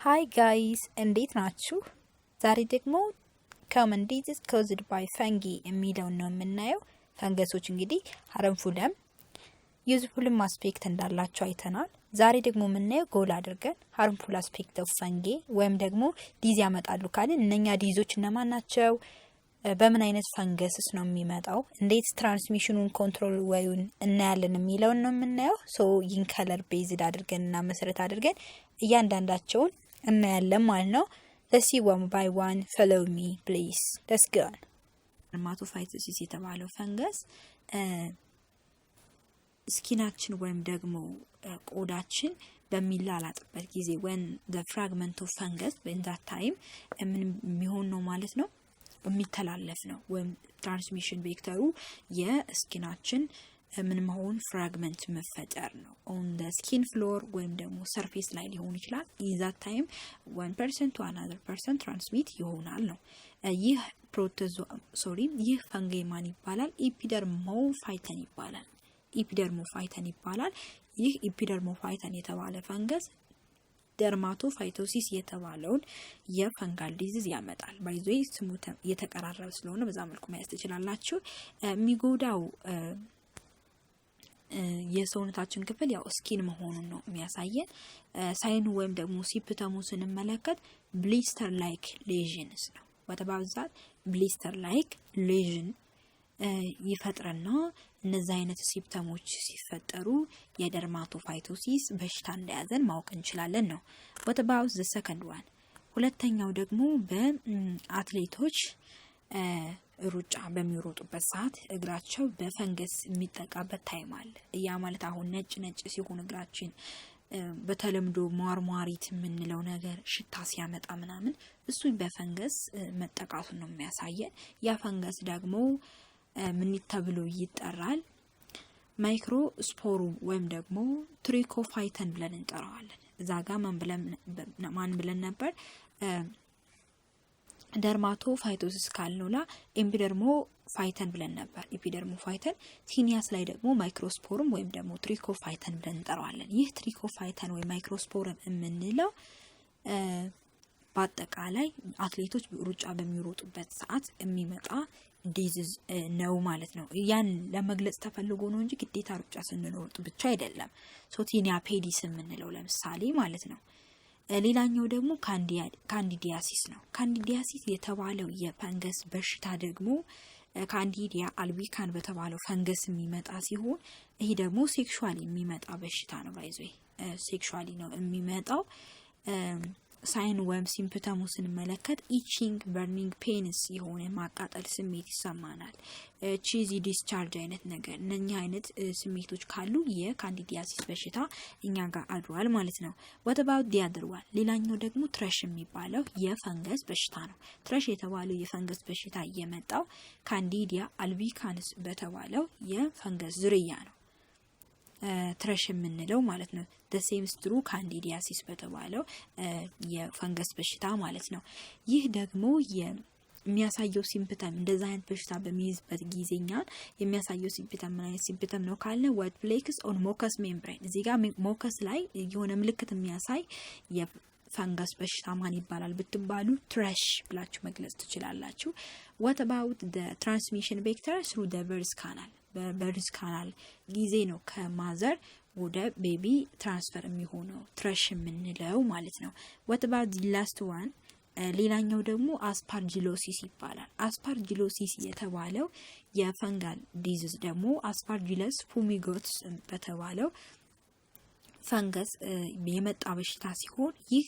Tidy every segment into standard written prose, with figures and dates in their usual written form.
Hi guys, እንዴት ናችሁ? ዛሬ ደግሞ common diseases caused by fungi የሚለውን ነው የምናየው። ፈንገሶች እንግዲህ harmfulም usefulም አስፔክት እንዳላቸው አይተናል። ዛሬ ደግሞ የምናየው ጎል አድርገን harmful aspect of fungi ወይም ደግሞ ዲዝ ያመጣሉ ካልን እነኛ ዲዞች እነማን ናቸው? በምን አይነት ፈንገስስ ነው የሚመጣው? እንዴት ትራንስሚሽኑን ኮንትሮል ወይን እናያለን የሚለውን ነው የምናየው። ሶ ይህን ከለር ቤዝድ አድርገን እና መሰረት አድርገን እያንዳንዳቸውን እናያለን ማለት ነው። let's see one by one. follow me please. let's go. dermatophytosis የተባለው ፈንገስ ስኪናችን ወይም ደግሞ ቆዳችን በሚላላጥበት ጊዜ when the fragment of fungus in that time ምን የሚሆን ነው ማለት ነው የሚተላለፍ ነው ወይም ትራንስሚሽን ቬክተሩ የስኪናችን ምን መሆን ፍራግመንት መፈጠር ነው on the skin floor ወይም ደግሞ ሰርፌስ ላይ ሊሆን ይችላል in that time one person to another person transmit ይሆናል ነው። ይህ ይህ ፈንገይ ማን ይባላል? ኢፒደርሞፋይተን ይባላል። ኢፒደርሞፋይተን ይባላል። ይህ ኢፒደርሞፋይተን የተባለ ፈንገስ ደርማቶፋይቶሲስ የተባለውን የፈንጋል ዲዚዝ ያመጣል። ባይዞይ ስሙ የተቀራረበ ስለሆነ በዛ መልኩ ማየት ትችላላችሁ። የሚጎዳው የሰውነታችን ክፍል ያው ስኪን መሆኑን ነው የሚያሳየን። ሳይኑ ወይም ደግሞ ሲምፕተሙ ስንመለከት ብሊስተር ላይክ ሌዥንስ ነው። ወተባዛት ብሊስተር ላይክ ሌዥን ይፈጥረና እነዚህ አይነት ሲምፕተሞች ሲፈጠሩ የደርማቶፋይቶሲስ በሽታ እንደያዘን ማወቅ እንችላለን ነው። what about the second one? ሁለተኛው ደግሞ በአትሌቶች ሩጫ በሚሮጡበት ሰዓት እግራቸው በፈንገስ የሚጠቃበት ታይም አለ። ያ ማለት አሁን ነጭ ሲሆን እግራችን በተለምዶ ሟርሟሪት የምንለው ነገር ሽታ ሲያመጣ ምናምን እሱ በፈንገስ መጠቃቱን ነው የሚያሳየን። ያ ፈንገስ ደግሞ ምን ተብሎ ይጠራል? ማይክሮስፖሩም ወይም ደግሞ ትሪኮፋይተን ብለን እንጠራዋለን። እዛ ጋር ማን ብለን ነበር? ደርማቶፋይቶሲስ ካልኖላ ኤፒደርሞፋይተን ብለን ነበር። ኤፒደርሞፋይተን ቲኒያስ ላይ ደግሞ ማይክሮስፖሩም ወይም ደግሞ ትሪኮፋይተን ብለን እንጠራዋለን። ይህ ትሪኮፋይተን ወይም ማይክሮስፖሩም የምንለው በአጠቃላይ አትሌቶች ሩጫ በሚሮጡበት ሰዓት የሚመጣ ዲዚዝ ነው ማለት ነው። ያን ለመግለጽ ተፈልጎ ነው እንጂ ግዴታ ሩጫ ስንሮጥ ብቻ አይደለም። ሶቲኒያ ፔዲስ የምንለው ለምሳሌ ማለት ነው። ሌላኛው ደግሞ ካንዲዲያሲስ ነው። ካንዲዲያሲስ የተባለው የፈንገስ በሽታ ደግሞ ካንዲዲያ አልቢካን በተባለው ፈንገስ የሚመጣ ሲሆን ይሄ ደግሞ ሴክሹዋሊ የሚመጣ በሽታ ነው። ባይዞይ ሴክሹዋሊ ነው የሚመጣው። ሳይን ወይም ሲምፕተሙ ስንመለከት ኢቺንግ፣ በርኒንግ፣ ፔንስ የሆነ ማቃጠል ስሜት ይሰማናል። ቺዚ ዲስቻርጅ አይነት ነገር እነኛ አይነት ስሜቶች ካሉ የካንዲዲያሲስ በሽታ እኛ ጋር አድሯል ማለት ነው። what about the other one? ሌላኛው ደግሞ ትረሽ የሚባለው የፈንገስ በሽታ ነው። ትረሽ የተባለው የፈንገስ በሽታ የመጣው ካንዲዲያ አልቢካንስ በተባለው የፈንገስ ዝርያ ነው። ትረሽ የምንለው ማለት ነው። the same true ካንዲዲያሲስ በተባለው የፈንገስ በሽታ ማለት ነው። ይህ ደግሞ የሚያሳየው ሲምፕተም እንደዛ አይነት በሽታ በሚይዝበት ጊዜኛ የሚያሳየው ሲምፕተም ምን አይነት ሲምፕተም ነው ካለ what flakes on mucous membrane እዚህ ጋር ሞከስ ላይ የሆነ ምልክት የሚያሳይ የፈንገስ በሽታ ማን ይባላል ብትባሉ ትረሽ ብላችሁ መግለጽ ትችላላችሁ። what about the transmission vector through the birth canal? በበርዝ ካናል ጊዜ ነው ከማዘር ወደ ቤቢ ትራንስፈር የሚሆነው ትረሽ የምንለው ማለት ነው። what about the last one? ሌላኛው ደግሞ አስፓርጂሎሲስ ይባላል። አስፓርጂሎሲስ የተባለው የፈንጋል ዲዚዝ ደግሞ አስፓርጂለስ ፉሚጎትስ በተባለው ፈንገስ የመጣ በሽታ ሲሆን ይህ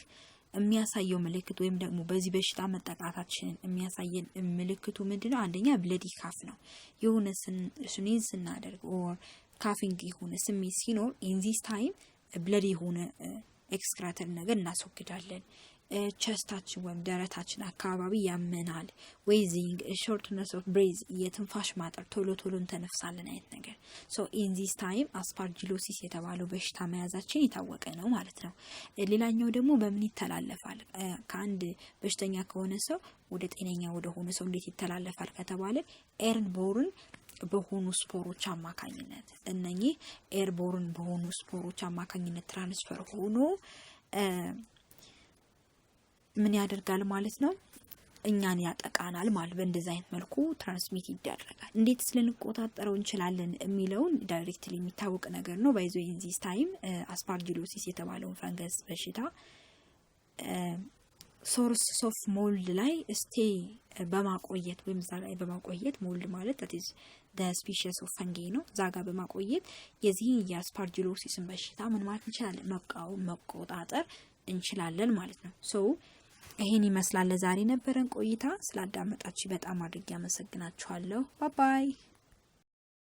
የሚያሳየው ምልክት ወይም ደግሞ በዚህ በሽታ መጠቃታችንን የሚያሳየን ምልክቱ ምንድነው? አንደኛ ብለዲ ካፍ ነው። የሆነ ስኒዝ ስናደርግ ኦር ካፊንግ የሆነ ስሜት ሲኖር ኢን ዚስ ታይም ብለዲ የሆነ ኤክስክራተር ነገር እናስወግዳለን። ቸስታችን ወይም ደረታችን አካባቢ ያመናል። ዌዚንግ፣ ሾርትነስ ኦፍ ብሬዝ የትንፋሽ ማጠር፣ ቶሎ እንተነፍሳለን አይነት ነገር። ሶ ኢን ዚስ ታይም አስፓርጂሎሲስ የተባለው በሽታ መያዛችን የታወቀ ነው ማለት ነው። ሌላኛው ደግሞ በምን ይተላለፋል? ከአንድ በሽተኛ ከሆነ ሰው ወደ ጤነኛ ወደ ሆነ ሰው እንዴት ይተላለፋል ከተባለ ኤርቦርን በሆኑ ስፖሮች አማካኝነት እነኚህ ኤርቦርን በሆኑ ስፖሮች አማካኝነት ትራንስፈር ሆኖ ምን ያደርጋል ማለት ነው እኛን ያጠቃናል ማለት በእንደዚህ አይነት መልኩ ትራንስሚት ይደረጋል። እንዴት ልንቆጣጠረው እንችላለን የሚለውን ዳይሬክትሊ የሚታወቅ ነገር ነው። ባይዞ ኢንዚስ ታይም አስፓርጂሎሲስ የተባለውን ፈንገስ በሽታ ሶርስ ኦፍ ሞልድ ላይ ስቴይ በማቆየት ወይም እዛ ላይ በማቆየት ሞልድ ማለት that is the species of fungi ነው። እዛ ጋር በማቆየት የዚህን የአስፓርጂሎሲስን በሽታ ምን ማለት እንችላለን መቆጣጠር እንችላለን ማለት ነው። ሶ ይሄን ይመስላል ለዛሬ ነበረን ቆይታ። ስላዳመጣችሁ በጣም አድርጌ አመሰግናችኋለሁ። ባይ ባይ።